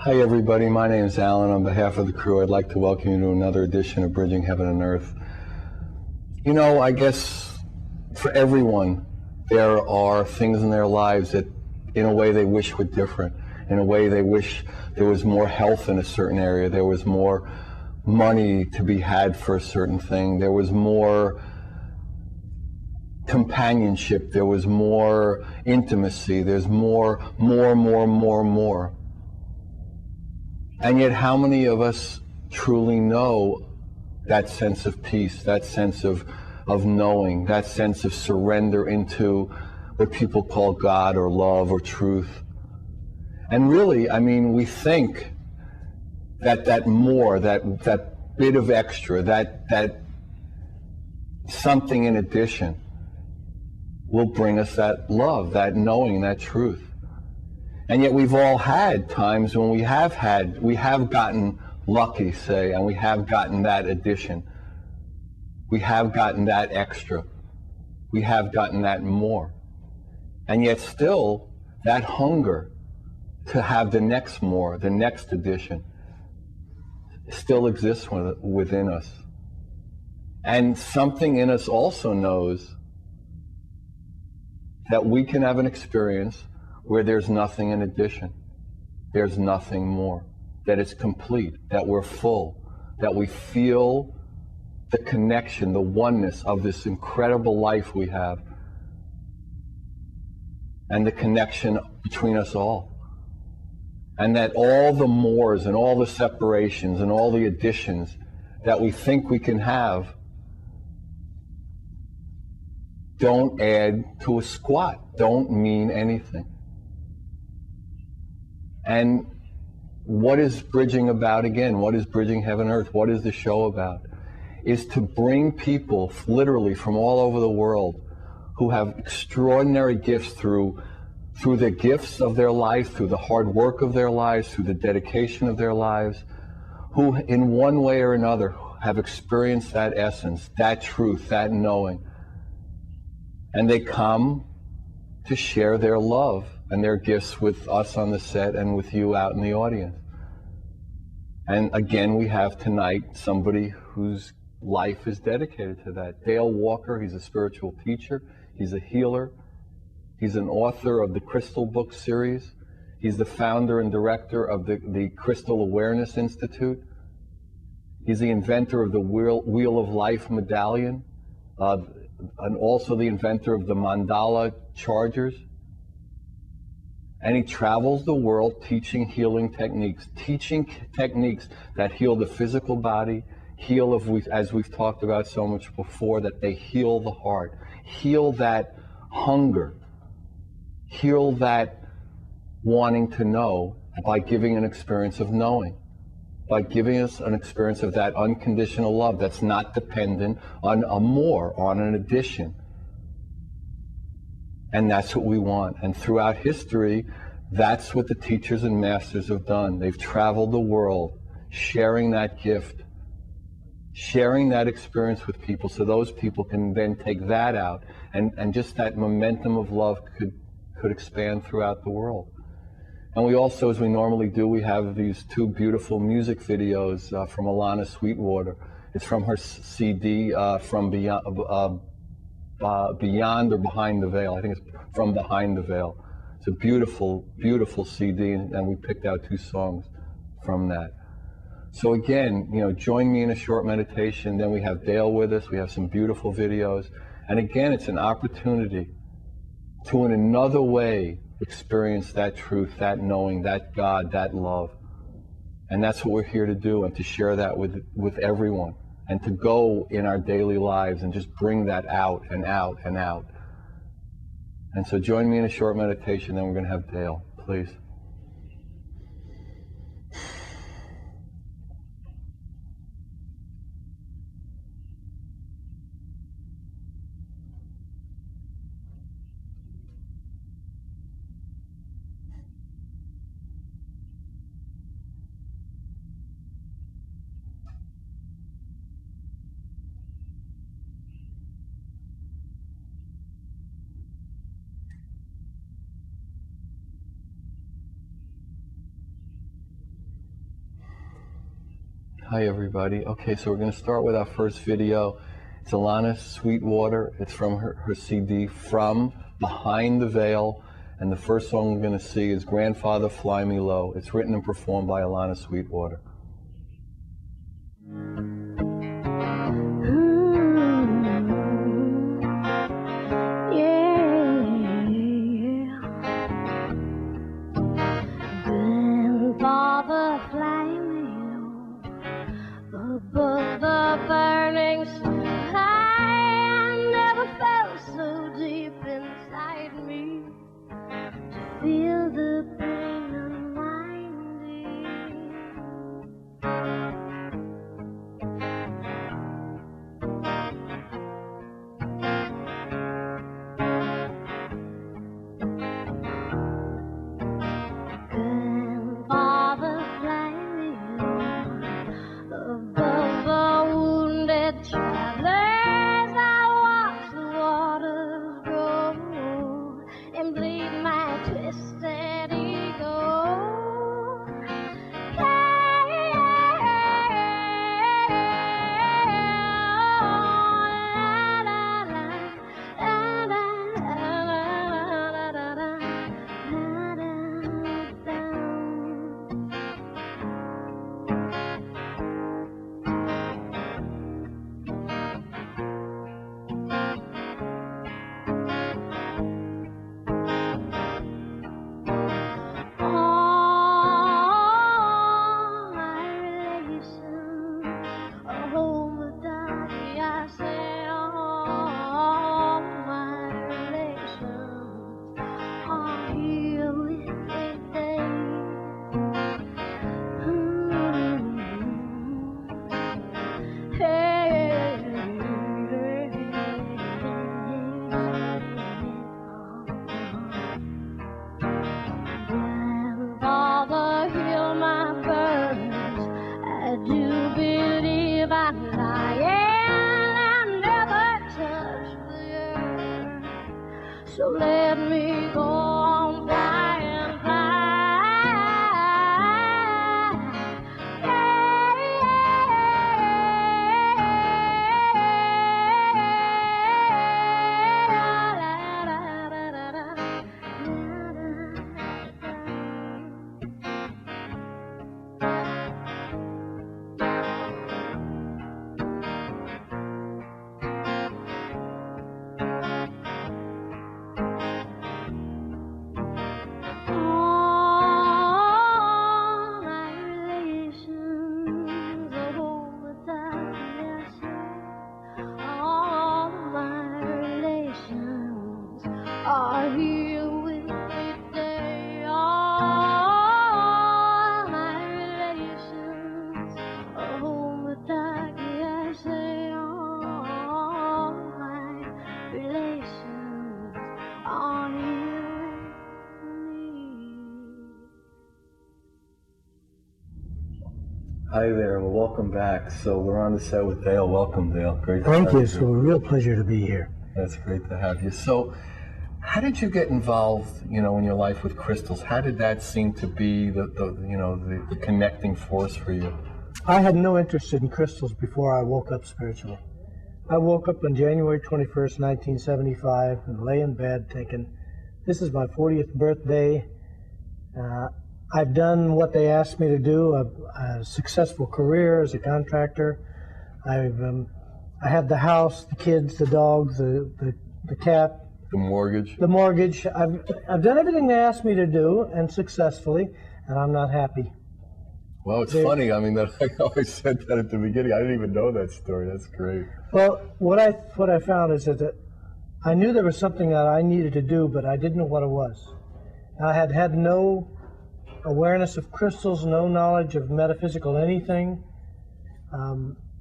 Hi everybody, my name is Alan. On behalf of the crew, I'd like to welcome you to another edition of Bridging Heaven and Earth. You know, I guess for everyone, there are things in their lives that in a way they wish were different. In a way they wish there was more health in a certain area, there was more money to be had for a certain thing, there was more companionship, there was more intimacy, there's more. And yet how many of us truly know that sense of peace, that sense of knowing, that sense of surrender into what people call God or love or truth? And really, I mean, we think that more, that bit of extra, that something in addition will bring us that love, that knowing, that truth. And yet we've all had times when we have gotten lucky, say, and we have gotten that addition. We have gotten that extra. We have gotten that more. And yet still, that hunger to have the next more, the next addition, still exists within us. And something in us also knows that we can have an experience where there's nothing in addition, there's nothing more, that it's complete, that we're full, that we feel the connection, the oneness of this incredible life we have, and the connection between us all. And that all the mores and all the separations and all the additions that we think we can have don't add to a squat, don't mean anything. And what is Bridging about again? What is Bridging Heaven and Earth? What is the show about? Is to bring people literally from all over the world who have extraordinary gifts through the gifts of their life, through the hard work of their lives, through the dedication of their lives, who in one way or another have experienced that essence, that truth, that knowing. And they come to share their love and their gifts with us on the set and with you out in the audience. And again, we have tonight somebody whose life is dedicated to that. DaEl Walker, he's a spiritual teacher, he's a healer, he's an author of the Crystal book series, he's the founder and director of the Crystal Awareness Institute. He's the inventor of the Wheel of Life medallion, and also the inventor of the mandala chargers. And he travels the world teaching healing techniques that heal the physical body, as we've talked about so much before, that they heal the heart, heal that hunger, heal that wanting to know by giving an experience of knowing, by giving us an experience of that unconditional love that's not dependent on a more, on an addition. And that's what we want. And throughout history, that's what the teachers and masters have done. They've traveled the world, sharing that gift, sharing that experience with people, so those people can then take that out, and just that momentum of love could expand throughout the world. And we also, as we normally do, we have these two beautiful music videos from Alana Sweetwater. It's from her CD, from Beyond or Behind the Veil. I think it's From Behind the Veil. It's a beautiful, beautiful CD, and we picked out two songs from that. So again, join me in a short meditation. Then we have DaEl with us. We have some beautiful videos. And again, it's an opportunity to, in another way, experience that truth, that knowing, that God, that love. And that's what we're here to do, and to share that with everyone, and to go in our daily lives and just bring that out and out and out. And so join me in a short meditation, then we're going to have DaEl, please. Hi everybody. Okay, so we're going to start with our first video. It's Alana Sweetwater. It's from her CD, From Behind the Veil. And the first song we're going to see is Grandfather Fly Me Low. It's written and performed by Alana Sweetwater. Above the burning sky, I never felt so deep inside me to feel the pain unwinding. Grandfather, fly me above the wounded travelers. I watch the waters grow and bleed my twisted ego. So let me go on flying, Hi there. Well, welcome back. So we're on the set with DaEl. Welcome, DaEl. Great to Thank have you. It's a real pleasure to be here. That's great to have you. So, how did you get involved, in your life with crystals? How did that seem to be the connecting force for you? I had no interest in crystals before I woke up spiritually. I woke up on January 21st, 1975, and lay in bed thinking, this is my 40th birthday. I've done what they asked me to do, a successful career as a contractor. I have the house, the kids, the dogs, the cat. The mortgage? The mortgage. I've done everything they asked me to do, and successfully, and I'm not happy. Well, it's funny. I mean, that I always said that at the beginning. I didn't even know that story. That's great. Well, what I found is that I knew there was something that I needed to do, but I didn't know what it was. I had no awareness of crystals, no knowledge of metaphysical anything.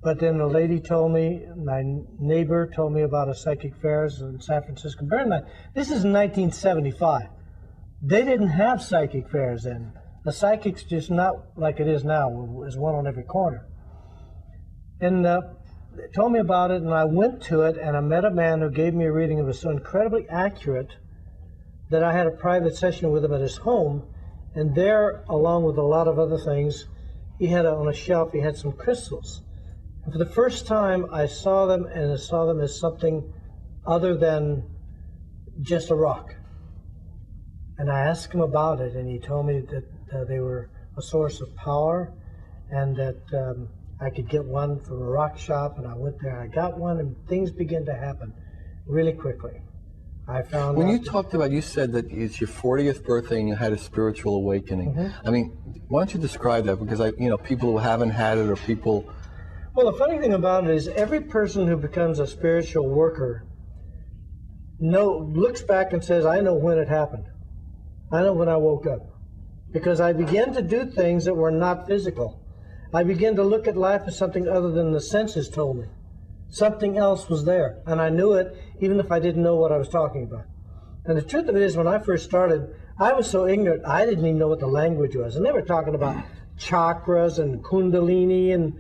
But then a lady told me, my neighbor told me about a psychic fairs in San Francisco. Bear in mind, this is in 1975. They didn't have psychic fairs then. The psychic's just not like it is now. There's one on every corner. And they told me about it, and I went to it, and I met a man who gave me a reading that was so incredibly accurate that I had a private session with him at his home. And there, along with a lot of other things, he had on a shelf, he had some crystals. And for the first time, I saw them, and I saw them as something other than just a rock. And I asked him about it, and he told me that they were a source of power, and that I could get one from a rock shop. And I went there, I got one, and things began to happen really quickly. I found when you talked about, you said that it's your 40th birthday and you had a spiritual awakening. Mm-hmm. I mean, why don't you describe that? Because people who haven't had it, or people. Well, the funny thing about it is every person who becomes a spiritual worker looks back and says, I know when it happened. I know when I woke up. Because I began to do things that were not physical. I began to look at life as something other than the senses told me. Something else was there, and I knew it even if I didn't know what I was talking about. And the truth of it is, when I first started, I was so ignorant, I didn't even know what the language was. And they were talking about chakras and kundalini and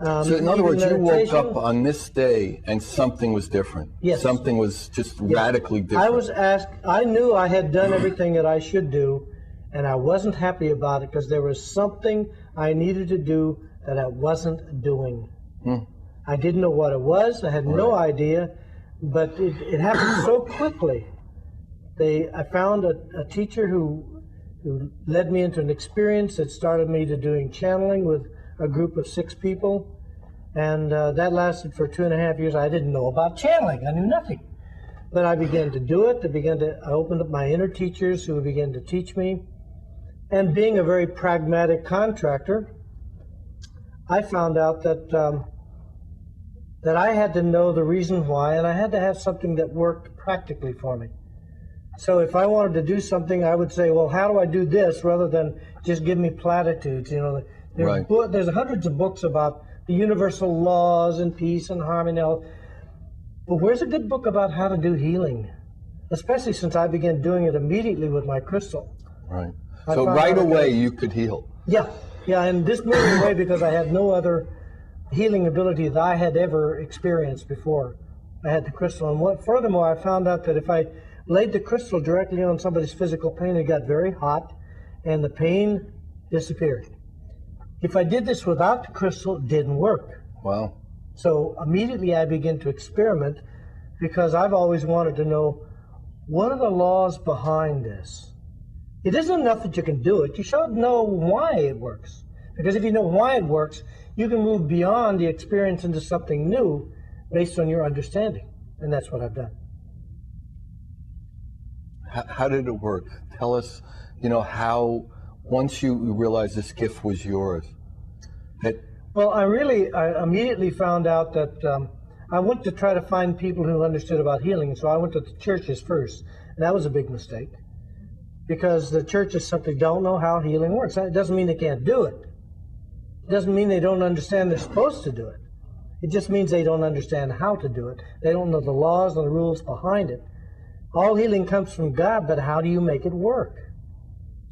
so in other words, you woke meditation. up on this day and something was different. Yes. Something was just radically different. I was asked, I knew I had done everything that I should do, and I wasn't happy about it because there was something I needed to do that I wasn't doing. I didn't know what it was. I had no idea, but it happened so quickly. I found a teacher who led me into an experience that started me to doing channeling with a group of 6 people, and that lasted for 2.5 years. I didn't know about channeling. I knew nothing. But I began to do it. I opened up my inner teachers who began to teach me. And being a very pragmatic contractor, I found out that I had to know the reason why, and I had to have something that worked practically for me. So if I wanted to do something, I would say, well, how do I do this, rather than just give me platitudes. There's hundreds of books about the universal laws and peace and harmony. But where's a good book about how to do healing? Especially since I began doing it immediately with my crystal. Right. So right away you could heal. Yeah, and this blew me away because I had no other healing ability that I had ever experienced before I had the crystal. And furthermore, I found out that if I laid the crystal directly on somebody's physical pain, it got very hot, and the pain disappeared. If I did this without the crystal, it didn't work. Wow. So immediately I began to experiment, because I've always wanted to know, what are the laws behind this? It isn't enough that you can do it. You should know why it works. Because if you know why it works, you can move beyond the experience into something new based on your understanding. And that's what I've done. How did it work? Tell us, how, once you realized this gift was yours. Well, I immediately found out that I went to try to find people who understood about healing. So I went to the churches first. And that was a big mistake. Because the churches simply don't know how healing works. It doesn't mean they can't do it. It doesn't mean they don't understand they're supposed to do it. It just means they don't understand how to do it. They don't know the laws and the rules behind it. All healing comes from God, but how do you make it work?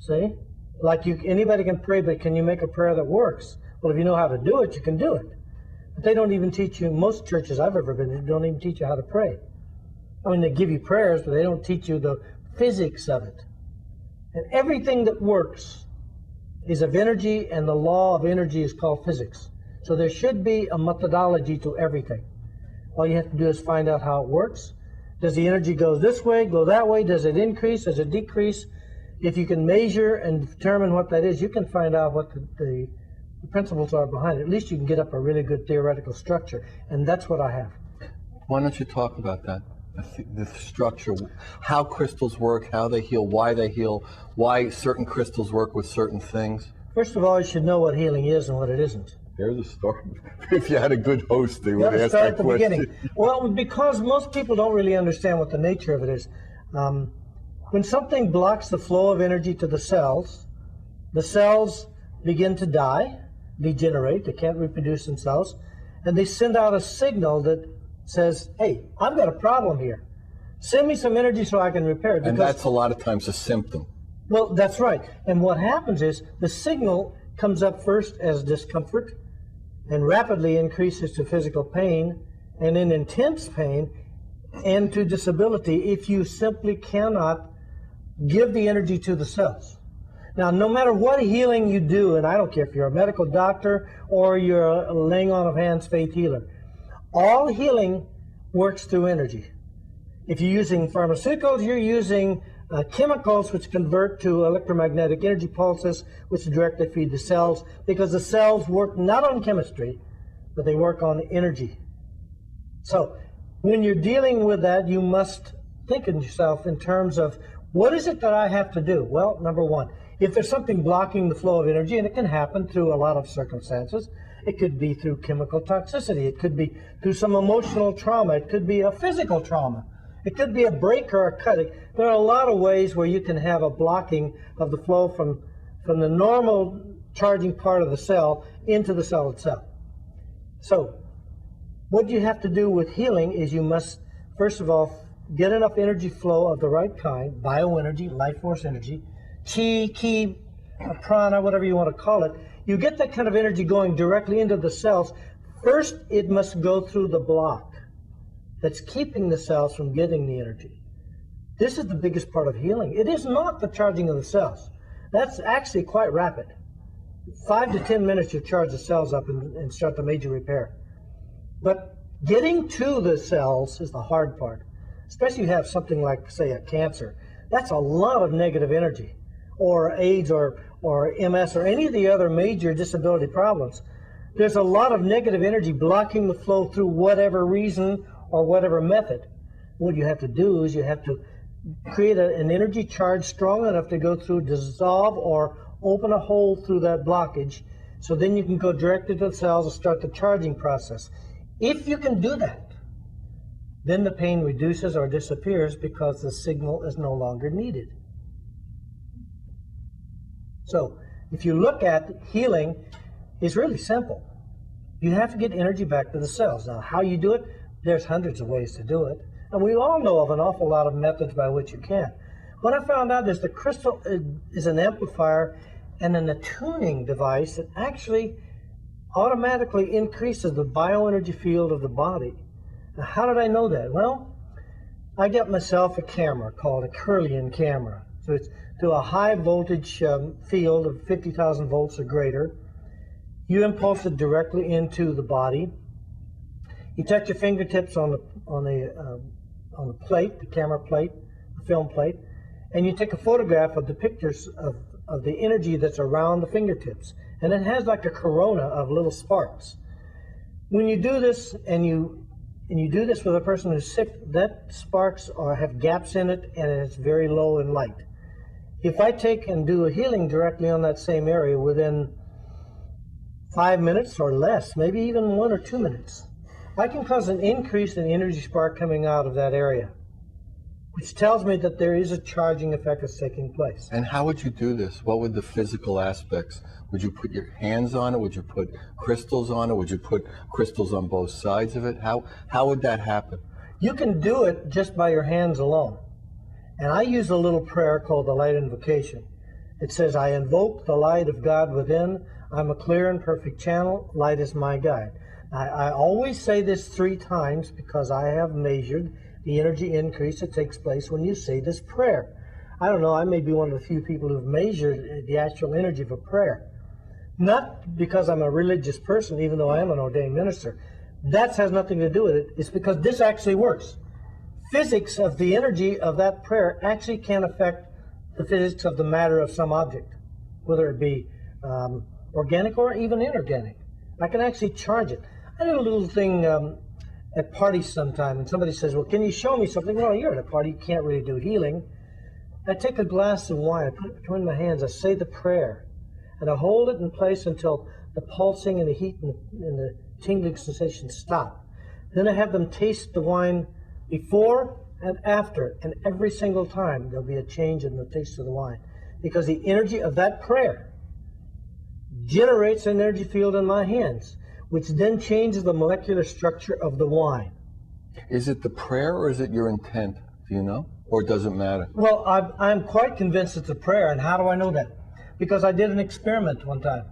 See? Like anybody can pray, but can you make a prayer that works? Well, if you know how to do it, you can do it. But they don't even teach you, most churches I've ever been to don't even teach you how to pray. I mean, they give you prayers, but they don't teach you the physics of it. And everything that works is of energy, and the law of energy is called physics. So there should be a methodology to everything. All you have to do is find out how it works. Does the energy go this way, go that way? Does it increase? Does it decrease? If you can measure and determine what that is, you can find out what the principles are behind it. At least you can get up a really good theoretical structure, and that's what I have. Why don't you talk about that? The structure, how crystals work, how they heal, why certain crystals work with certain things. First of all, you should know what healing is and what it isn't. There's a start. If you had a good host, they You would have to ask start that at the question. beginning. Well, because most people don't really understand what the nature of it is. When something blocks the flow of energy to the cells begin to die, degenerate, they can't reproduce themselves, and they send out a signal that says, hey, I've got a problem here. Send me some energy so I can repair it. And that's a lot of times a symptom. Well, that's right. And what happens is the signal comes up first as discomfort and rapidly increases to physical pain and in intense pain and to disability if you simply cannot give the energy to the cells. Now, no matter what healing you do, and I don't care if you're a medical doctor or you're a laying on of hands faith healer, all healing works through energy. If you're using pharmaceuticals, you're using chemicals which convert to electromagnetic energy pulses, which directly feed the cells, because the cells work not on chemistry, but they work on energy. So when you're dealing with that, you must think of yourself in terms of, what is it that I have to do? Well, number one, if there's something blocking the flow of energy, and it can happen through a lot of circumstances, it could be through chemical toxicity, it could be through some emotional trauma, it could be a physical trauma, it could be a break or a cut. There are a lot of ways where you can have a blocking of the flow from the normal charging part of the cell into the cell itself. So what you have to do with healing is you must, first of all, get enough energy flow of the right kind, bioenergy, life force energy, chi, ki, prana, whatever you want to call it. You get that kind of energy going directly into the cells. First, it must go through the block that's keeping the cells from getting the energy. This is the biggest part of healing. It is not the charging of the cells. That's actually quite rapid. 5 to 10 minutes you charge the cells up and start the major repair. But getting to the cells is the hard part. Especially if you have something like, say, a cancer. That's a lot of negative energy. Or AIDS or MS or any of the other major disability problems. There's a lot of negative energy blocking the flow through whatever reason or whatever method. What you have to do is you have to create an energy charge strong enough to go through, dissolve, or open a hole through that blockage, so then you can go directly to the cells and start the charging process. If you can do that, then the pain reduces or disappears because the signal is no longer needed. So if you look at healing, it's really simple. You have to get energy back to the cells. Now, how you do it, there's hundreds of ways to do it. And we all know of an awful lot of methods by which you can. What I found out is the crystal is an amplifier and an attuning device that actually automatically increases the bioenergy field of the body. Now, how did I know that? Well, I got myself a camera called a Kirlian camera. So it's to a high voltage field of 50,000 volts or greater. You impulse it directly into the body. You touch your fingertips on the plate, the camera plate, the film plate, and you take a photograph of the pictures of the energy that's around the fingertips. And it has like a corona of little sparks. When you do this, and you do this with a person who's sick, that sparks have gaps in it, and it's very low in light. If I take and do a healing directly on that same area within 5 minutes or less, maybe even 1 or 2 minutes, I can cause an increase in energy spark coming out of that area, which tells me that there is a charging effect that's taking place. And how would you do this? What would the physical aspects? Would you put your hands on it? Would you put crystals on it? Would you put crystals on both sides of it? How would that happen? You can do it just by your hands alone. And I use a little prayer called the Light Invocation. It says, I invoke the light of God within. I'm a clear and perfect channel. Light is my guide. I always say this 3 times because I have measured the energy increase that takes place when you say this prayer. I don't know, I may be one of the few people who've measured the actual energy of a prayer. Not because I'm a religious person, even though I am an ordained minister. That has nothing to do with it. It's because this actually works. Physics of the energy of that prayer actually can affect the physics of the matter of some object, whether it be organic or even inorganic. I can actually charge it. I did a little thing at parties sometime, and somebody says, well, can you show me something? Well, you're at a party, you can't really do healing. I take a glass of wine, I put it between my hands, I say the prayer, and I hold it in place until the pulsing and the heat and the tingling sensation stop. Then I have them taste the wine before and after, and every single time there'll be a change in the taste of the wine. Because the energy of that prayer generates an energy field in my hands, which then changes the molecular structure of the wine. Is it the prayer or is it your intent? Do you know? Or does it matter? Well, I'm quite convinced it's a prayer, and how do I know that? Because I did an experiment one time.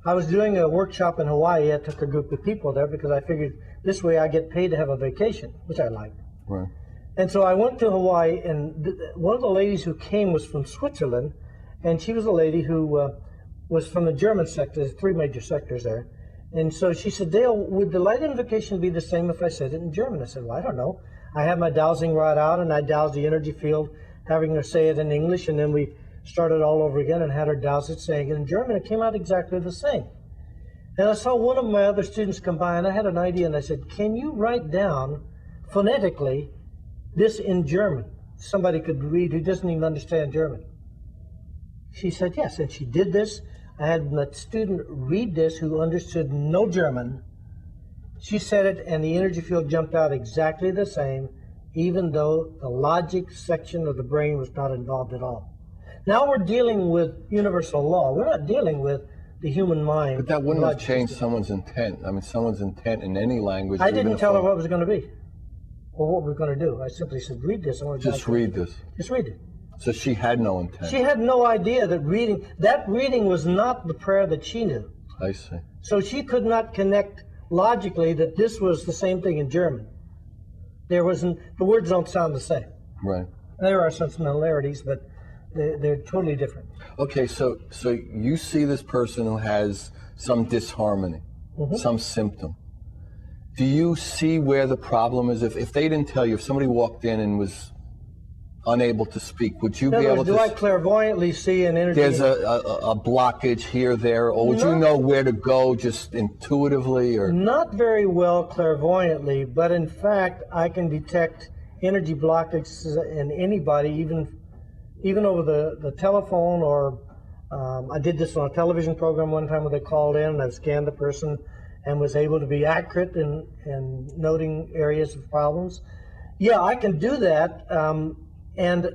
I was doing a workshop in Hawaii. I took a group of people there because I figured this way I get paid to have a vacation, which I like. Right. And so I went to Hawaii, and one of the ladies who came was from Switzerland, and she was a lady who was from the German sector. There's 3 major sectors there. And so she said, DaEl, would the light invocation be the same if I said it in German? I said, well, I don't know. I had my dowsing rod out, and I dowsed the energy field, having her say it in English, and then we started all over again and had her douse it, saying it in German. It came out exactly the same. And I saw one of my other students come by, and I had an idea, and I said, can you write down phonetically this in German? Somebody could read who doesn't even understand German. She said yes, and she did this. I had a student read this who understood no German. She said it, and the energy field jumped out exactly the same, even though the logic section of the brain was not involved at all. Now we're dealing with universal law. We're not dealing with the human mind. But that wouldn't have changed someone's intent. I mean, someone's intent in any language. I didn't tell her what it was going to be or what we were going to do. I simply said, read this. Just read this. Just read it. So she had no intent. She had no idea that reading was not the prayer that she knew. I see. So she could not connect logically that this was the same thing in German. The words don't sound the same. Right. There are some similarities, but they're totally different. Okay, so you see this person who has some disharmony, some symptom. Do you see where the problem is? If they didn't tell you, if somebody walked in and was unable to speak, would you be able to? Do I clairvoyantly see an energy? There's a blockage here, there, or would you know where to go just intuitively, or? Not very well clairvoyantly, but in fact, I can detect energy blockages in anybody, even over the telephone, or I did this on a television program one time where they called in and I scanned the person and was able to be accurate in noting areas of problems. Yeah, I can do that. And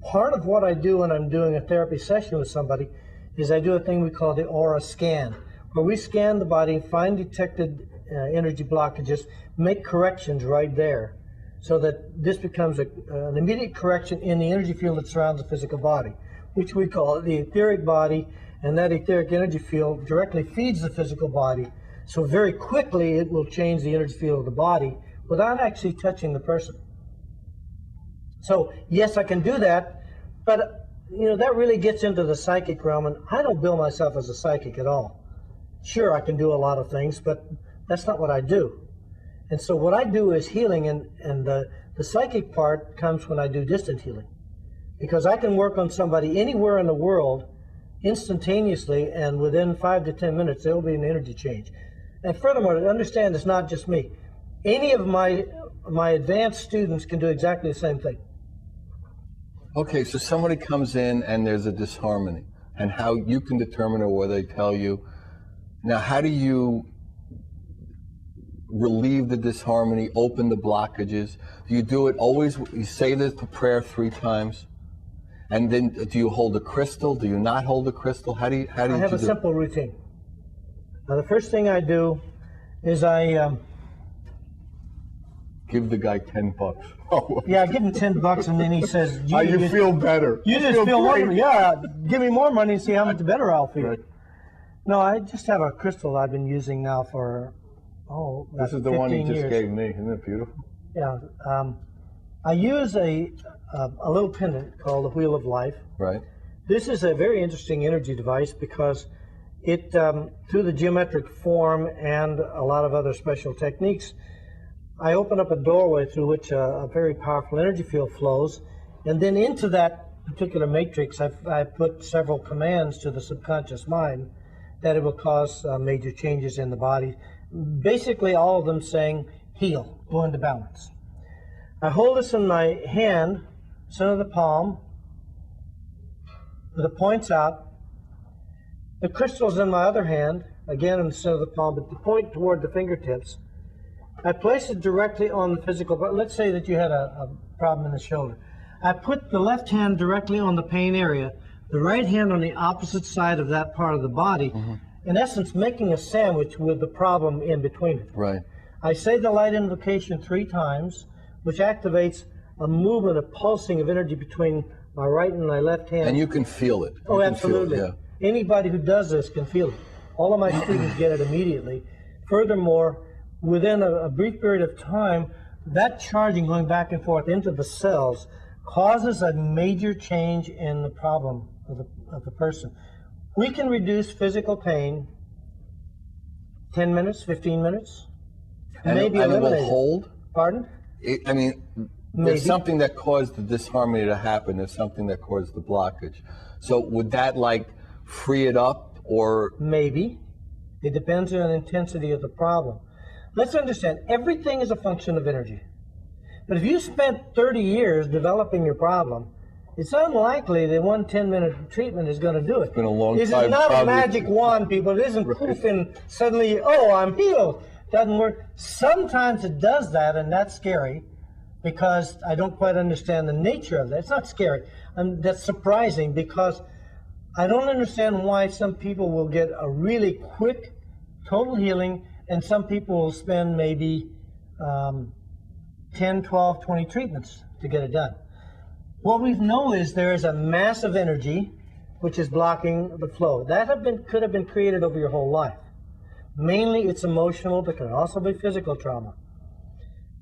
part of what I do when I'm doing a therapy session with somebody is I do a thing we call the aura scan, where we scan the body, find detected energy blockages, make corrections right there, so that this becomes an immediate correction in the energy field that surrounds the physical body, which we call the etheric body, and that etheric energy field directly feeds the physical body. So very quickly it will change the energy field of the body without actually touching the person. So yes, I can do that, but that really gets into the psychic realm, and I don't bill myself as a psychic at all. Sure, I can do a lot of things, but that's not what I do. And so what I do is healing, and the psychic part comes when I do distant healing. Because I can work on somebody anywhere in the world instantaneously, and within 5 to 10 minutes there will be an energy change. And furthermore, understand it's not just me. Any of my advanced students can do exactly the same thing. Okay, so somebody comes in and there's a disharmony, and how you can determine it, or they tell you. Now, how do you relieve the disharmony, open the blockages? Do you do it always, you say the prayer 3 times, and then do you hold a crystal? Do you not hold a crystal? How do you I have a simple routine. Now, the first thing I do is I give the guy $10. Oh. Yeah, I give him $10, and then he says, you feel better. You just feel more. Yeah, give me more money and see how much better I'll feel. Right. No, I just have a crystal I've been using now for, This is the 15 one you just years. gave me. Isn't it beautiful? Yeah. I use a little pendant called the Wheel of Life. Right. This is a very interesting energy device because it, through the geometric form and a lot of other special techniques, I open up a doorway through which a very powerful energy field flows, and then into that particular matrix I put several commands to the subconscious mind that it will cause major changes in the body. Basically all of them saying, heal, go into balance. I hold this in my hand, center of the palm, with the points out. The crystal's in my other hand, again in the center of the palm, but the point toward the fingertips. I place it directly on the physical, but let's say that you had a problem in the shoulder. I put the left hand directly on the pain area, the right hand on the opposite side of that part of the body, in essence making a sandwich with the problem in between it. Right. I say the Light Invocation 3 times, which activates a movement, a pulsing of energy between my right and my left hand. And you can feel it. Oh, You can feel it, absolutely. yeah. Anybody who does this can feel it. All of my students get it immediately. Furthermore, within a brief period of time, that charging going back and forth into the cells causes a major change in the problem of the person. We can reduce physical pain 10 minutes, 15 minutes, And maybe it will eliminate it. hold? Pardon? I mean, Maybe. there's something that caused the disharmony to happen. There's something that caused the blockage. So would that like free it up, or? Maybe. It depends on the intensity of the problem. Let's understand, everything is a function of energy. But if you spent 30 years developing your problem, it's unlikely that one 10-minute treatment is going to do it. It's been a long This time. is not probably. a magic wand, people. It isn't poof and suddenly, oh, I'm healed. Doesn't work. Sometimes it does that, and that's scary because I don't quite understand the nature of that. It's not scary. That's surprising because I don't understand why some people will get a really quick total healing and some people will spend maybe 10, 12, 20 treatments to get it done. What we know is there is a massive energy which is blocking the flow. That could have been created over your whole life. Mainly it's emotional, but can also be physical trauma.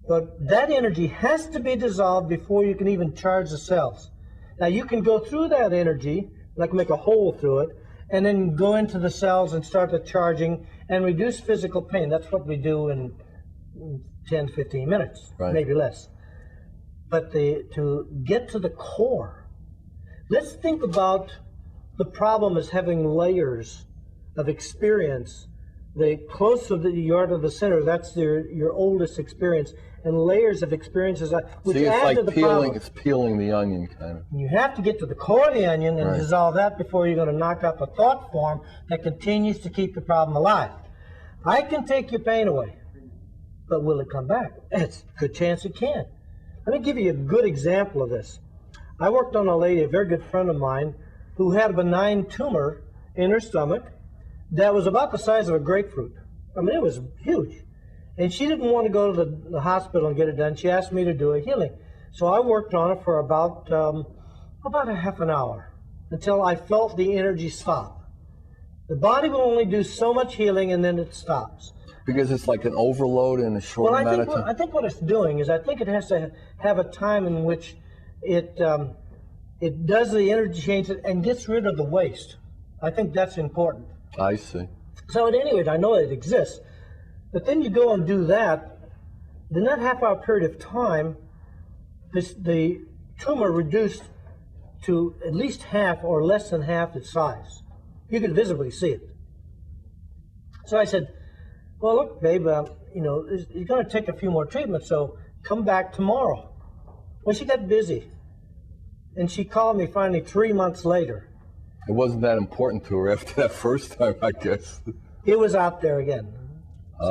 But that energy has to be dissolved before you can even charge the cells. Now you can go through that energy, like make a hole through it, and then go into the cells and start the charging and reduce physical pain. That's what we do in 10, 15 minutes, Right. maybe less. But to get to the core, let's think about the problem as having layers of experience. The closer that you are to the center, that's your oldest experience, and layers of experiences which See, it's add like to the problem. it's peeling the onion, kind of. You have to get to the core of the onion and Right. dissolve that before you're going to knock out the thought form that continues to keep the problem alive. I can take your pain away, but will it come back? It's a good chance it can. Let me give you a good example of this. I worked on a lady, a very good friend of mine, who had a benign tumor in her stomach that was about the size of a grapefruit. I mean, it was huge. And she didn't want to go to the hospital and get it done. She asked me to do a healing. So I worked on it for about a half an hour until I felt the energy stop. The body will only do so much healing and then it stops. Because it's like an overload in a short Well, amount of time. I think what it's doing is I think it has to have a time in which it does the energy change and gets rid of the waste. I think that's important. I see. So at any rate, I know it exists. But then you go and do that, in that half-hour period of time, the tumor reduced to at least half or less than half its size. You could visibly see it. So I said, well, look, babe, you're going to take a few more treatments, so come back tomorrow. Well, she got busy. And she called me finally 3 months later. It wasn't that important to her after that first time, I guess. It was out there again.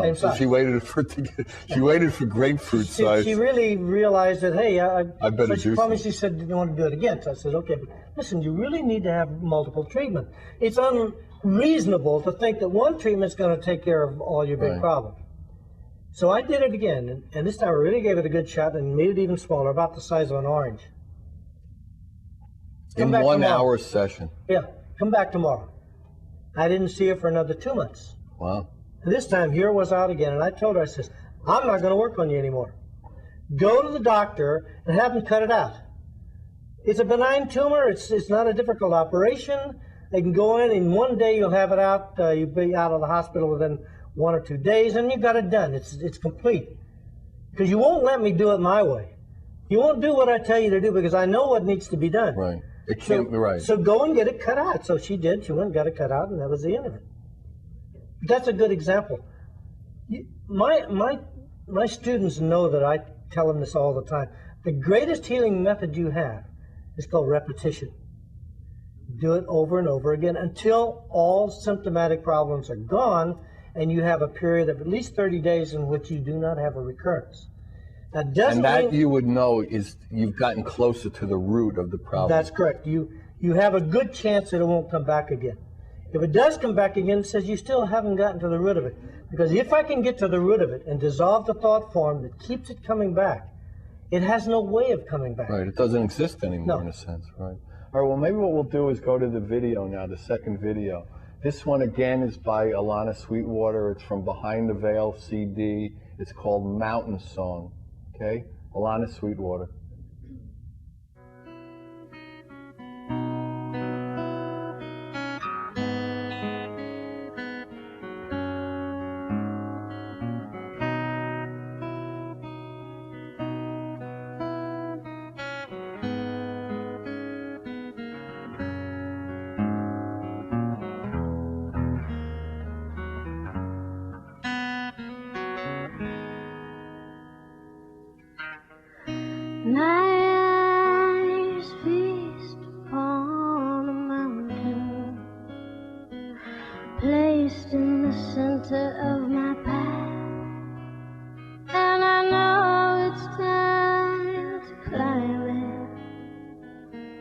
Same So size. she waited for grapefruit size. She really realized that, hey, I better so she do called me, something. she said, do you want to do it again? So I said, okay, but listen, you really need to have multiple treatment. It's unreasonable to think that one treatment's going to take care of all your big Right. problems. So I did it again, and this time I really gave it a good shot and made it even smaller, about the size of an orange. In Come back 1 tomorrow. hour session. Yeah, come back tomorrow. I didn't see her for another 2 months. Wow. And this time, here was out again, and I told her, I says, I'm not going to work on you anymore. Go to the doctor and have them cut it out. It's a benign tumor. It's not a difficult operation. They can go in 1 day you'll have it out. You'll be out of the hospital within 1 or 2 days, and you've got it done. It's complete. Because you won't let me do it my way. You won't do what I tell you to do because I know what needs to be done. Right. It can't be right. So go and get it cut out. So she did. She went and got it cut out, and that was the end of it. That's a good example. My students know that I tell them this all the time. The greatest healing method you have is called repetition. Do it over and over again until all symptomatic problems are gone and you have a period of at least 30 days in which you do not have a recurrence. That doesn't and that mean, you would know is you've gotten closer to the root of the problem. That's correct. You have a good chance that it won't come back again. If it does come back again, it says you still haven't gotten to the root of it. Because if I can get to the root of it and dissolve the thought form that keeps it coming back, it has no way of coming back. Right, it doesn't exist anymore in a sense, right? All right, well, maybe what we'll do is go to the video now, the second video. This one, again, is by Alana Sweetwater. It's from Behind the Veil CD. It's called Mountain Song, okay? Alana Sweetwater. My eyes feast upon a mountain placed in the center of my path, and I know it's time to climb it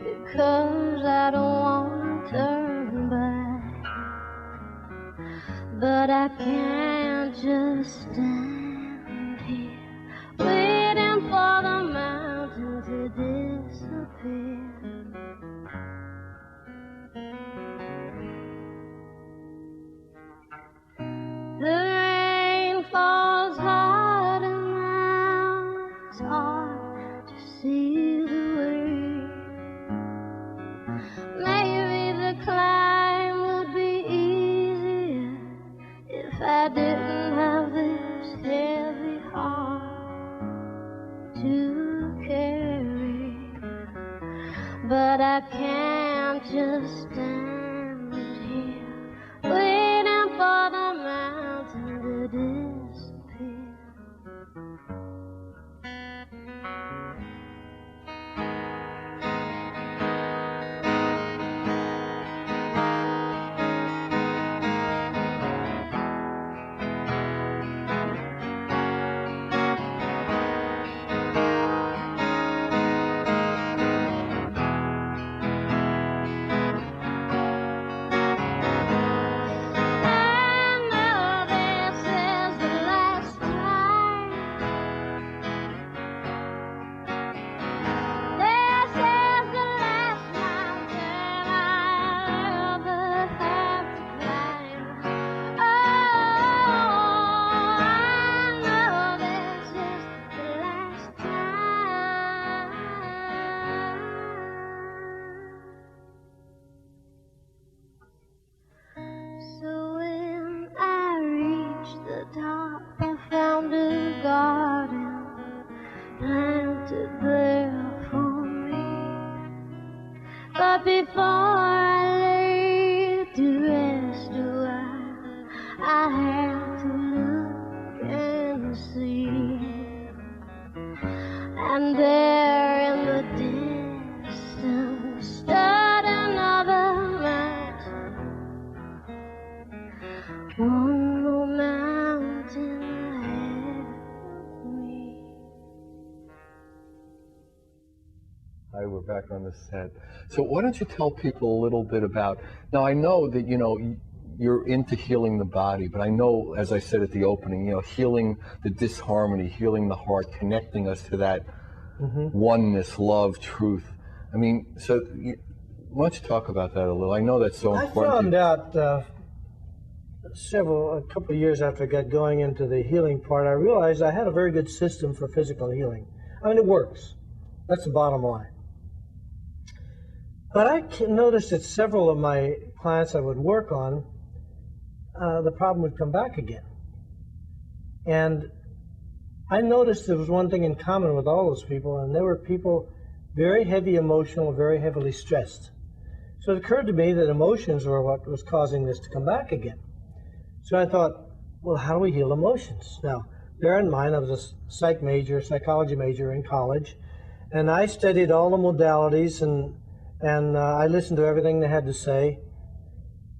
because I don't want to turn back, but I can't just stand here waiting for the mountain to disappear. The rain falls hard and now it's hard to see the way. Maybe the climb would be easier if I didn't have this heavy heart to carry, but I can't just stand here waiting for the mountain to disappear. Before I lay to rest a while, I had to look and see. And there in the distance stood another mountain, one more mountain ahead of me. Hi, we're back on the set. So why don't you tell people a little bit about, now I know that, you know, you're into healing the body, but I know, as I said at the opening, you know, healing the disharmony, healing the heart, connecting us to that oneness, love, truth. I mean, so why don't you talk about that a little? I know that's so important. I found out a couple of years after I got going into the healing part, I realized I had a very good system for physical healing. I mean, it works. That's the bottom line. But I noticed that several of my clients I would work on, the problem would come back again. And I noticed there was one thing in common with all those people, and they were people very heavy emotional, very heavily stressed. So it occurred to me that emotions were what was causing this to come back again. So I thought, well, how do we heal emotions? Now, bear in mind, I was a psychology major in college, and I studied all the modalities, and I listened to everything they had to say.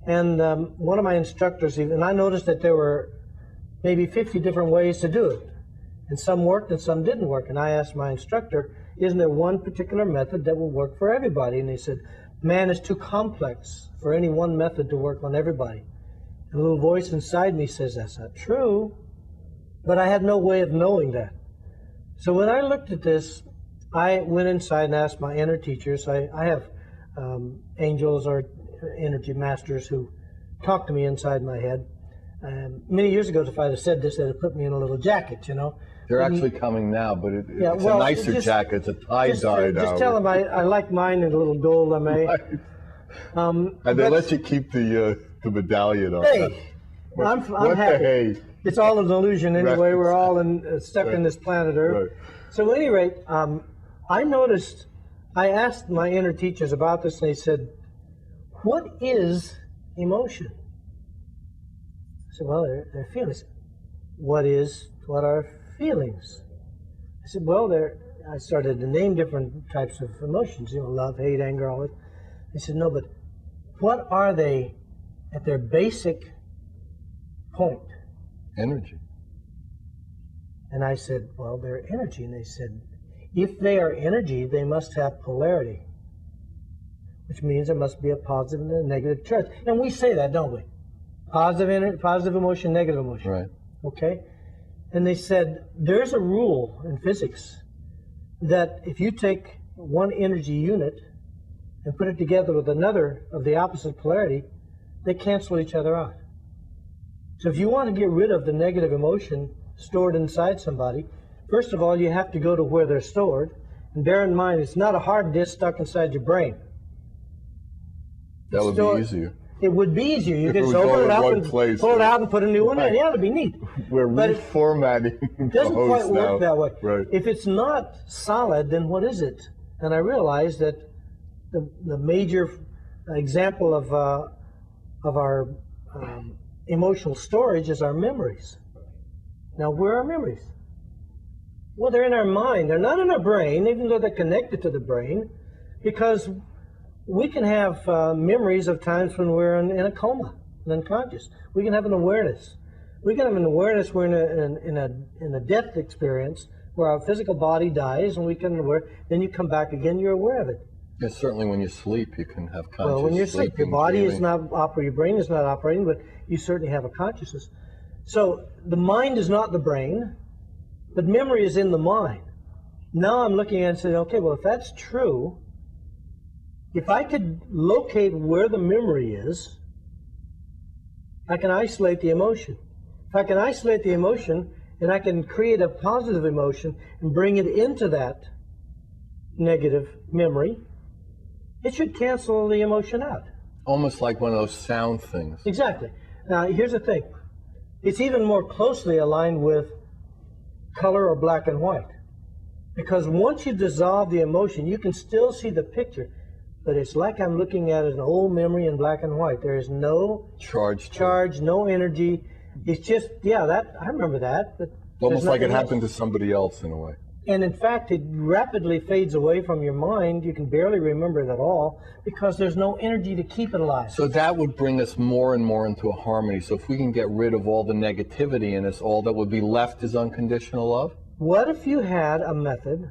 And one of my instructors, even, I noticed that there were maybe 50 different ways to do it. And some worked and some didn't work. And I asked my instructor, isn't there one particular method that will work for everybody? And he said, man is too complex for any one method to work on everybody. And a little voice inside me says, that's not true. But I had no way of knowing that. So when I looked at this, I went inside and asked my inner teachers. I have angels or energy masters who talk to me inside my head. Many years ago, if I had said this, they'd have put me in a little jacket, you know. They're actually coming now, but it's a nicer jacket. It's a tie-dye now. Just tell them I like mine in a little gold lame. And they let you keep the medallion on. Hey, I'm happy. Hey? It's all an illusion anyway. Right. We're all stuck in this planet Earth. Right. So at any rate, I noticed, I asked my inner teachers about this, and they said, what is emotion? I said, well, they're feelings. What are feelings? I said, well, I started to name different types of emotions, you know, love, hate, anger, all that. They said, no, but what are they at their basic point? Energy. And I said, well, they're energy. And they said, if they are energy, they must have polarity, which means there must be a positive and a negative charge. And we say that, don't we? Positive emotion, negative emotion. Right. Okay? And they said, there's a rule in physics that if you take one energy unit and put it together with another of the opposite polarity, they cancel each other out. So if you want to get rid of the negative emotion stored inside somebody, first of all, you have to go to where they're stored. And bear in mind, it's not a hard disk stuck inside your brain. That would be easier. It would be easier. You just open it up and pull it out and put a new one in. Yeah, it'd be neat. We're reformatting. It doesn't quite work that way. Right. If it's not solid, then what is it? And I realized that the major example of our emotional storage is our memories. Now, where are memories? Well, they're in our mind. They're not in our brain, even though they're connected to the brain, because we can have memories of times when we're in a coma, unconscious. We can have an awareness. We can have an awareness we're in a death experience where our physical body dies, and we can aware. Then you come back again. You're aware of it. Yeah, certainly when you sleep, you can have conscious. Well, when you sleep, your body is not operating, your brain is not operating, but you certainly have a consciousness. So the mind is not the brain, but memory is in the mind. Now I'm looking at it and saying, okay, well, if that's true, if I could locate where the memory is, I can isolate the emotion. If I can isolate the emotion, and I can create a positive emotion and bring it into that negative memory, it should cancel the emotion out. Almost like one of those sound things. Exactly. Now, here's the thing. It's even more closely aligned with color or black and white. Because once you dissolve the emotion, you can still see the picture. But it's like I'm looking at an old memory in black and white. There is no charge, no energy. It's just, yeah, I remember that. But almost like it happened to somebody else in a way. And in fact, it rapidly fades away from your mind. You can barely remember it at all because there's no energy to keep it alive. So that would bring us more and more into a harmony. So if we can get rid of all the negativity in us, all that would be left is unconditional love? What if you had a method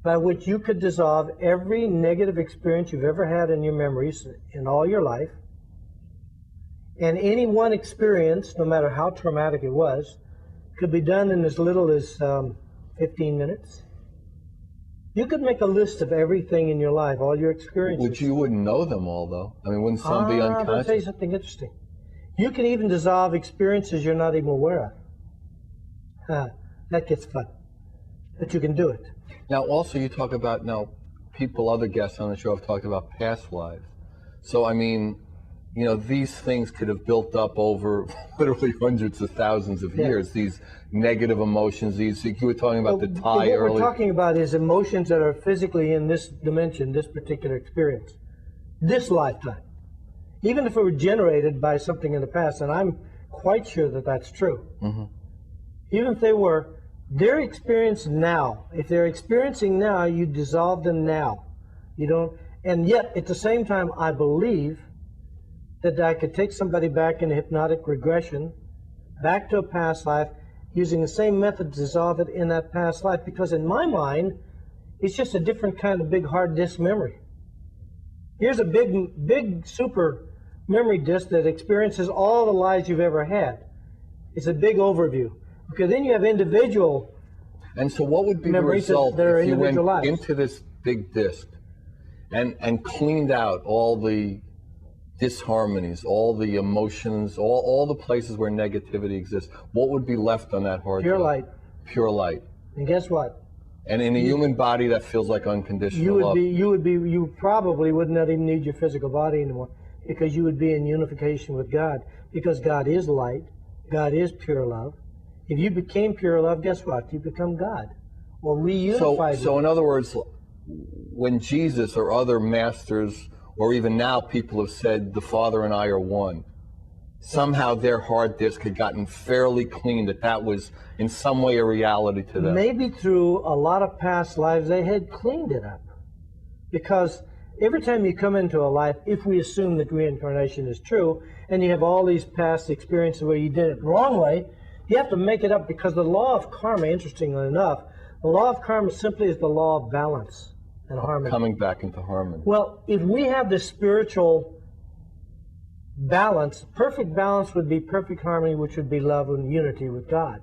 by which you could dissolve every negative experience you've ever had in your memories in all your life, and any one experience, no matter how traumatic it was, could be done in as little as 15 minutes? You could make a list of everything in your life, all your experiences. Which you wouldn't know them all, though. I mean, wouldn't some be unconscious? I'll tell you something interesting. You can even dissolve experiences you're not even aware of. That gets fun. But you can do it. Now, also, you talk about, people, other guests on the show have talked about past lives. So, I mean, these things could have built up over literally hundreds of thousands of years, these negative emotions, you were talking about the tie earlier. What we're talking about is emotions that are physically in this dimension, this particular experience, this lifetime. Even if it were generated by something in the past, and I'm quite sure that that's true. Mm-hmm. Even if they were, they're experienced now. If they're experiencing now, you dissolve them now. You don't, and yet at the same time, I believe that I could take somebody back in a hypnotic regression, back to a past life, using the same method to dissolve it in that past life, because in my mind, it's just a different kind of big hard disk memory. Here's a big super memory disk that experiences all the lives you've ever had. It's a big overview. Okay, then you have individual. And so what would be the result if you went into this big disk and cleaned out all the disharmonies, all the emotions, all the places where negativity exists? What would be left on that hard drive? Pure light. Pure light. And guess what? And in a human body, that feels like unconditional love. You probably would not even need your physical body anymore, because you would be in unification with God, because God is light, God is pure love. If you became pure love, guess what? You become God, or reunified. So in other words, when Jesus or other masters, or even now people have said the Father and I are one, somehow their hard disk had gotten fairly clean, that was in some way a reality to them. Maybe through a lot of past lives they had cleaned it up. Because every time you come into a life, if we assume that reincarnation is true, and you have all these past experiences where you did it the wrong way, you have to make it up, because the law of karma, interestingly enough, the law of karma simply is the law of balance and harmony. Coming back into harmony. Well, if we have this spiritual balance, perfect balance would be perfect harmony, which would be love and unity with God.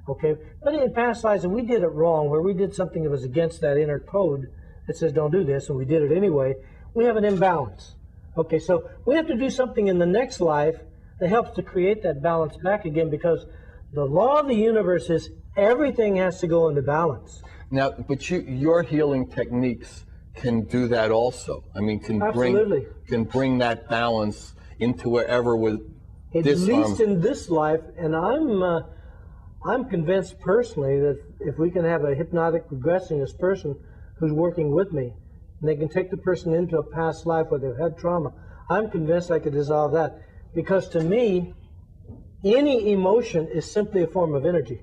Okay? But in past lives, if we did it wrong, where we did something that was against that inner code that says don't do this, and we did it anyway, we have an imbalance. Okay, so we have to do something in the next life that helps to create that balance back again, because the law of the universe is everything has to go into balance. Now, but your healing techniques can do that also. I mean, can bring that balance into wherever with at least in this life. And I'm convinced personally that if we can have a hypnotic regressionist person who's working with me, and they can take the person into a past life where they've had trauma, I'm convinced I could dissolve that. Because to me, any emotion is simply a form of energy.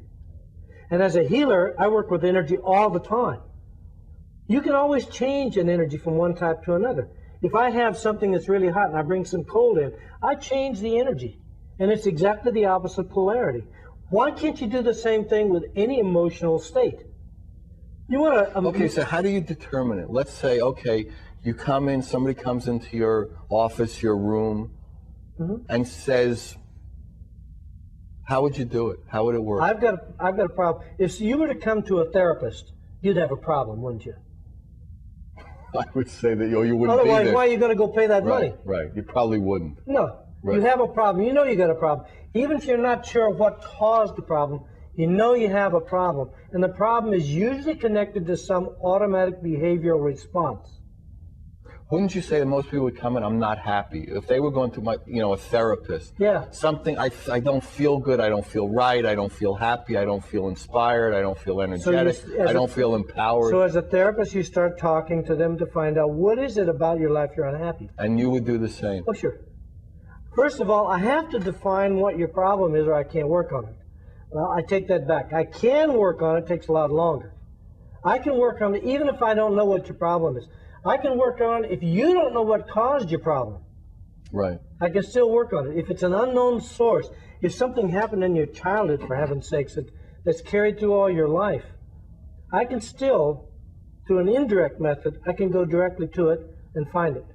And as a healer, I work with energy all the time. You can always change an energy from one type to another. If I have something that's really hot and I bring some cold in, I change the energy. And it's exactly the opposite polarity. Why can't you do the same thing with any emotional state? You want to... Okay, so how do you determine it? Let's say, okay, you come in, somebody comes into your office, your room, and says, how would you do it? How would it work? I've got a problem. If you were to come to a therapist, you'd have a problem, wouldn't you? I would say that you wouldn't Otherwise, be there. why are you going to go pay that money? Right, you probably wouldn't. No, right. You have a problem. You know you got a problem. Even if you're not sure what caused the problem, you know you have a problem. And the problem is usually connected to some automatic behavioral response. Wouldn't you say that most people would come in, I'm not happy? If they were going to a therapist, something, I don't feel good, I don't feel right, I don't feel happy, I don't feel inspired, I don't feel energetic, I don't feel empowered. So as a therapist, you start talking to them to find out what is it about your life you're unhappy. And you would do the same? Oh, sure. First of all, I have to define what your problem is or I can't work on it. Well, I take that back. I can work on it, takes a lot longer. I can work on it even if I don't know what your problem is. I can work on it if you don't know what caused your problem. Right. I can still work on it. If it's an unknown source, if something happened in your childhood, for heaven's sakes, that's carried through all your life, I can still, through an indirect method, I can go directly to it and find it.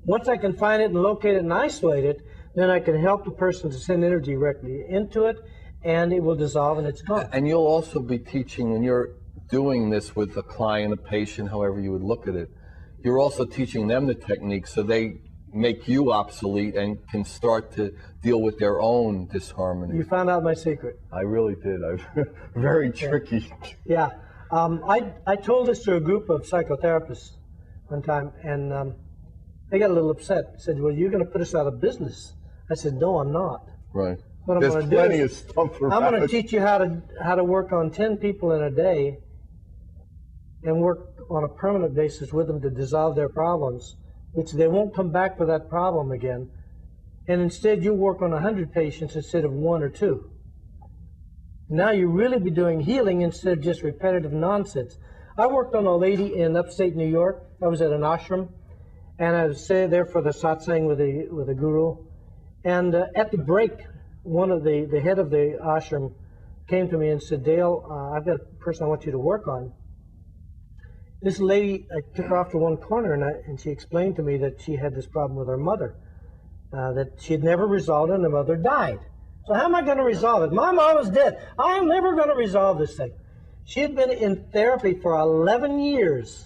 Once I can find it and locate it and isolate it, then I can help the person to send energy directly into it, and it will dissolve and it's gone. And you'll also be teaching, when you're doing this with a client, a patient, however you would look at it, you're also teaching them the technique so they make you obsolete and can start to deal with their own disharmony. You found out my secret. I really did. Very tricky. Yeah. I told this to a group of psychotherapists one time, and they got a little upset. They said, well, you're going to put us out of business. I said, no, I'm not. Right. What I'm There's going to do plenty is, of stuff around. I'm going to teach you how to work on 10 people in a day and work on a permanent basis with them to dissolve their problems, which they won't come back for that problem again. And instead, you work on 100 patients instead of 1 or 2. Now you really be doing healing instead of just repetitive nonsense. I worked on a lady in upstate New York. I was at an ashram, and I was there for the satsang with the guru. And at the break, one of the head of the ashram came to me and said, DaEl, I've got a person I want you to work on. This lady, I took her off to one corner, and she explained to me that she had this problem with her mother, that she had never resolved it, and her mother died. So how am I going to resolve it? My mom is dead. I am never going to resolve this thing. She had been in therapy for 11 years.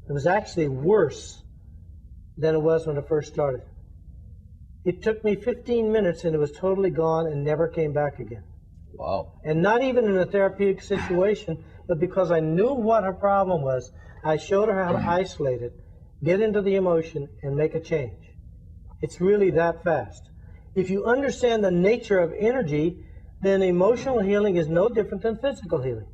It was actually worse than it was when it first started. It took me 15 minutes, and it was totally gone and never came back again. Wow. And not even in a therapeutic situation, but because I knew what her problem was, I showed her how to isolate it, get into the emotion, and make a change. It's really that fast. If you understand the nature of energy, then emotional healing is no different than physical healing.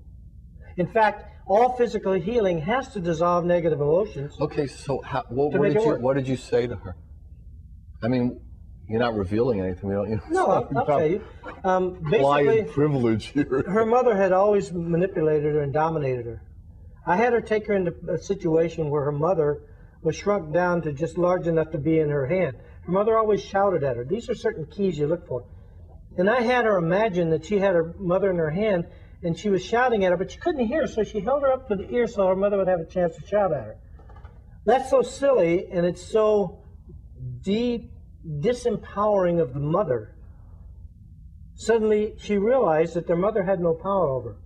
In fact, all physical healing has to dissolve negative emotions. Okay, so what did you say to her? I mean, you're not revealing anything. No, I'll tell you. Basically, privilege here. Her mother had always manipulated her and dominated her. I had her take her into a situation where her mother was shrunk down to just large enough to be in her hand. Her mother always shouted at her. These are certain keys you look for. And I had her imagine that she had her mother in her hand, and she was shouting at her, but she couldn't hear, so she held her up to the ear so her mother would have a chance to shout at her. That's so silly, and it's so disempowering of the mother. Suddenly, she realized that their mother had no power over her.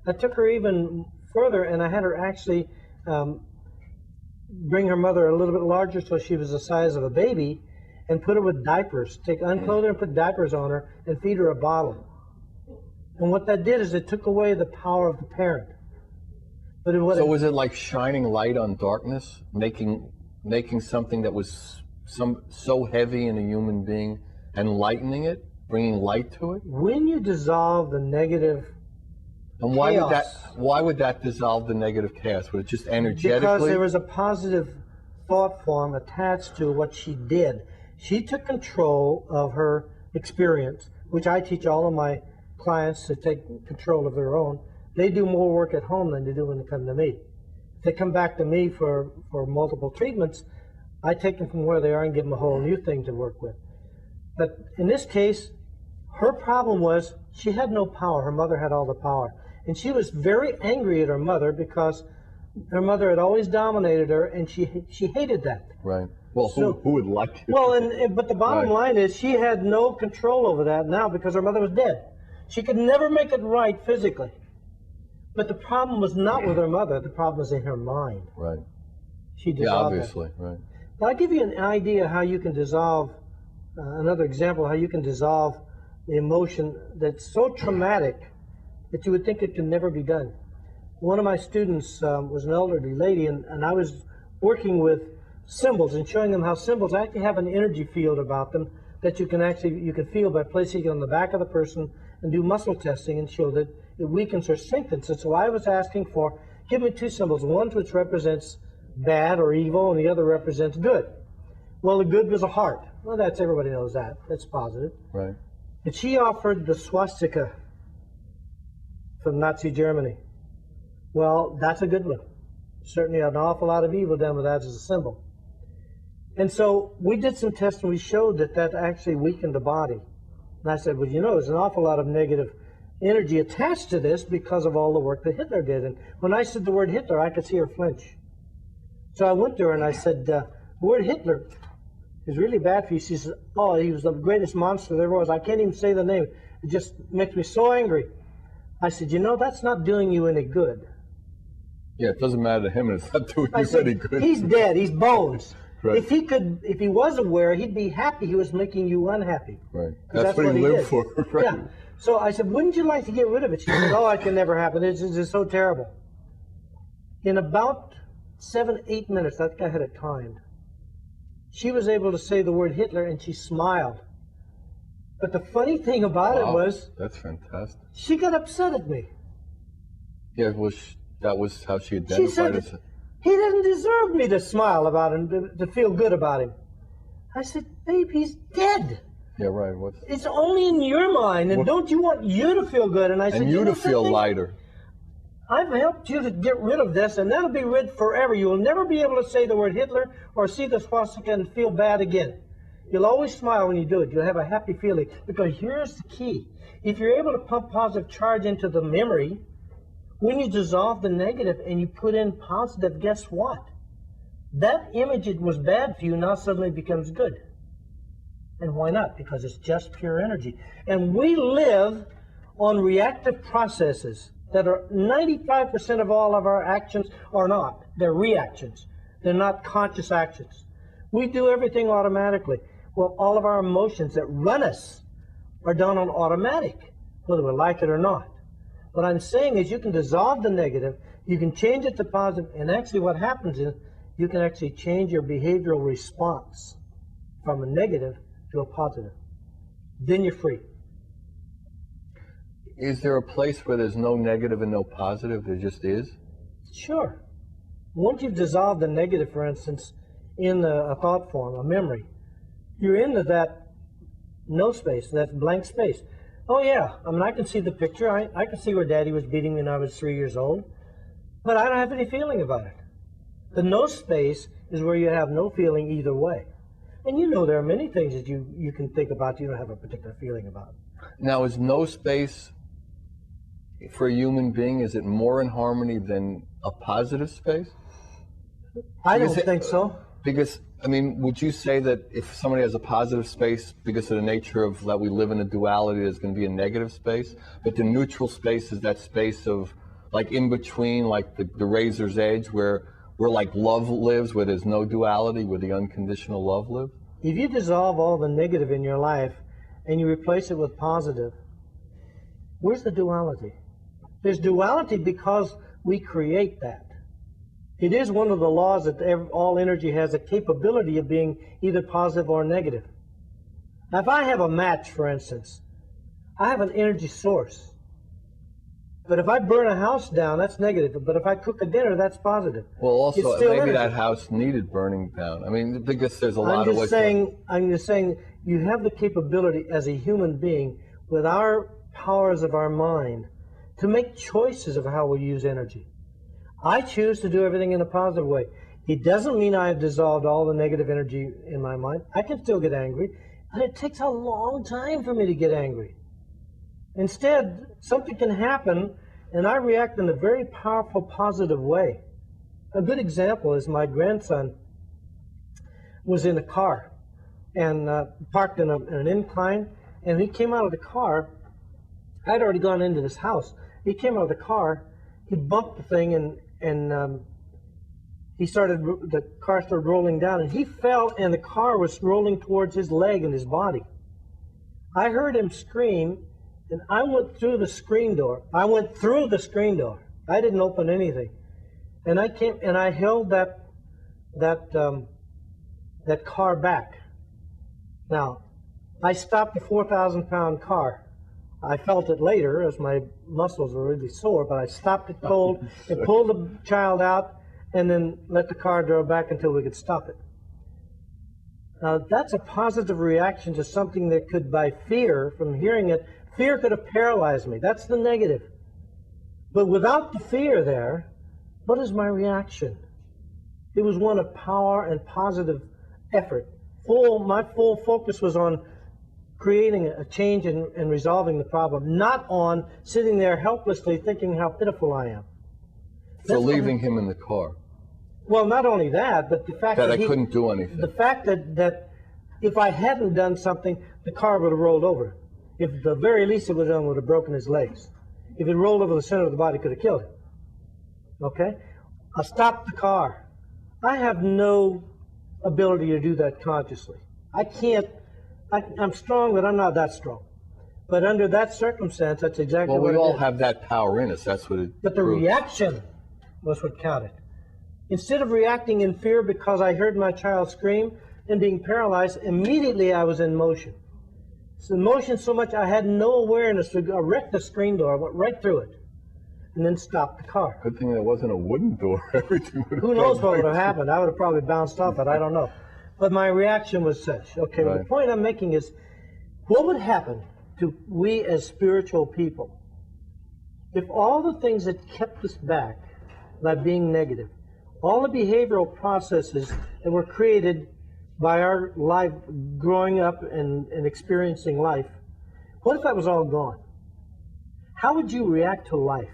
I took her even further, and I had her actually bring her mother a little bit larger so she was the size of a baby, and put her with diapers. Unclothe her and put diapers on her and feed her a bottle. And what that did is it took away the power of the parent. But so was it like shining light on darkness, making something that was so heavy in a human being and lightening it, bringing light to it? When you dissolve the negative and why would that dissolve the negative chaos? Would it just energetically? Because there was a positive thought form attached to what she did. She took control of her experience, which I teach all of my clients to take control of their own. They do more work at home than they do when they come to me. If they come back to me for multiple treatments, I take them from where they are and give them a whole new thing to work with. But in this case, her problem was she had no power. Her mother had all the power. And she was very angry at her mother because her mother had always dominated her, and she hated that. Right. Well, who would like to? Well, but the bottom line is she had no control over that now because her mother was dead. She could never make it right physically. But the problem was not with her mother. The problem was in her mind. Right. She dissolved obviously, right. But I'll give you an idea how you can dissolve, another example, how you can dissolve the emotion that's so traumatic that you would think it could never be done. One of my students was an elderly lady, and I was working with symbols and showing them how symbols actually have an energy field about them that you can feel by placing it on the back of the person and do muscle testing and show that it weakens or strengthens. And so I was asking for, give me 2 symbols, one which represents bad or evil and the other represents good. Well, the good was a heart. Well, everybody knows that. That's positive. Right. But she offered the swastika from Nazi Germany. Well, that's a good one. Certainly an awful lot of evil done with that as a symbol. And so we did some tests and we showed that actually weakened the body. And I said, well, there's an awful lot of negative energy attached to this because of all the work that Hitler did. And when I said the word Hitler, I could see her flinch. So I went to her and I said, the word Hitler is really bad for you. She said, oh, he was the greatest monster there was. I can't even say the name. It just makes me so angry. I said, that's not doing you any good. Yeah, it doesn't matter to him, and it's not doing you any good. He's dead. He's bones. Right. If he was aware, he'd be happy he was making you unhappy. Right. 'Cause That's what he lived did. for. Right. Yeah. So I said, wouldn't you like to get rid of it? She said, oh, it can never happen. It's just so terrible. In about 7-8 minutes, that guy had it timed. She was able to say the word Hitler, and she smiled. But the funny thing about it was, that's fantastic. she got upset at me. Yeah, that was how she She identified said, it. he didn't deserve me to smile about him, to feel good about him. I said, babe, he's dead. Yeah, right. It's only in your mind, and don't you want you to feel good? And I said, and you know to feel something? lighter. I've helped you to get rid of this, and that'll be rid forever. You will never be able to say the word Hitler or see the swastika and feel bad again. You'll always smile when you do it. You'll have a happy feeling. Because here's the key. If you're able to pump positive charge into the memory, when you dissolve the negative and you put in positive, guess what? That image, it was bad for you, now suddenly becomes good. And why not? Because it's just pure energy. And we live on reactive processes that are 95% of all of our actions are not. They're reactions. They're not conscious actions. We do everything automatically. Well, all of our emotions that run us are done on automatic, whether we like it or not. What I'm saying is you can dissolve the negative, you can change it to positive, and actually what happens is you can actually change your behavioral response from a negative to a positive. Then you're free. Is there a place where there's no negative and no positive? There just is? Sure. Once you've dissolved the negative, for instance, in a thought form, a memory, you're into that no space, that blank space. Oh yeah, I mean, I can see the picture. I can see where Daddy was beating me when I was 3 years old, but I don't have any feeling about it. The no space is where you have no feeling either way. And you know there are many things that you can think about you don't have a particular feeling about. Now, is no space for a human being, is it more in harmony than a positive space? I don't think so. Because, I mean, would you say that if somebody has a positive space, because of the nature of that we live in a duality, there's going to be a negative space? But the neutral space is that space of, like, in between, like the razor's edge, where like love lives, where there's no duality, where the unconditional love lives? If you dissolve all the negative in your life and you replace it with positive, where's the duality? There's duality because we create that. It is one of the laws that all energy has a capability of being either positive or negative. Now, if I have a match, for instance, I have an energy source. But if I burn a house down, that's negative. But if I cook a dinner, that's positive. Well, also, maybe energy. that house needed burning down. I mean, because there's a lot of ways. I'm just saying, you have the capability as a human being, with our powers of our mind, to make choices of how we use energy. I choose to do everything in a positive way. It doesn't mean I have dissolved all the negative energy in my mind. I can still get angry, but it takes a long time for me to get angry. Instead, something can happen, and I react in a very powerful, positive way. A good example is my grandson was in a car and parked in an incline, and he came out of the car. I'd already gone into this house. He came out of the car, he bumped the thing, and the car started rolling down, and he fell, and the car was rolling towards his leg and his body. I heard him scream, and I went through the screen door. I didn't open anything. And I came, and I held that car back. Now, I stopped the 4,000-pound car. I felt it later as my muscles were really sore, but I stopped it cold and pulled the child out and then let the car drive back until we could stop it. Now, that's a positive reaction to something that could, by fear, from hearing it, fear could have paralyzed me. That's the negative. But without the fear there, what is my reaction? It was one of power and positive effort. My full focus was on creating a change and resolving the problem, not on sitting there helplessly thinking how pitiful I am. For leaving him in the car. Well, not only that, but the fact that I couldn't do anything. The fact that if I hadn't done something, the car would have rolled over. If the very least it would have broken his legs. If it rolled over the center of the body, it could have killed him. Okay? I stopped the car. I have no ability to do that consciously. I can't, I'm strong, but I'm not that strong. But under that circumstance, that's exactly Well, what we it all is. have that power in us. That's what it But the proves. reaction was what counted. Instead of reacting in fear because I heard my child scream and being paralyzed, immediately I was in motion. So motion so much I had no awareness to wreck the screen door. I went right through it and then stopped the car. Good thing there wasn't a wooden door. Everything would have Who knows gone what would right have happened? I would have probably bounced off it. I don't know. But my reaction was such. Okay, well, the Right. point I'm making is, what would happen to we as spiritual people if all the things that kept us back by being negative, all the behavioral processes that were created by our life growing up and experiencing life, what if that was all gone? How would you react to life?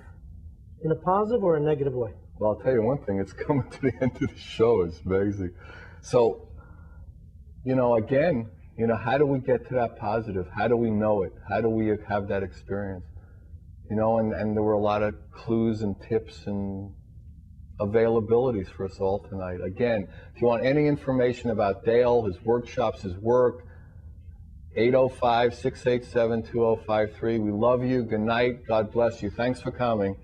In a positive or a negative way? Well, I'll tell you one thing, it's coming to the end of the show. It's amazing. So, again, how do we get to that positive? How do we know it? How do we have that experience? And there were a lot of clues and tips and availabilities for us all tonight. Again, if you want any information about DaEl, his workshops, his work, 805-687-2053. We love you. Good night. God bless you. Thanks for coming.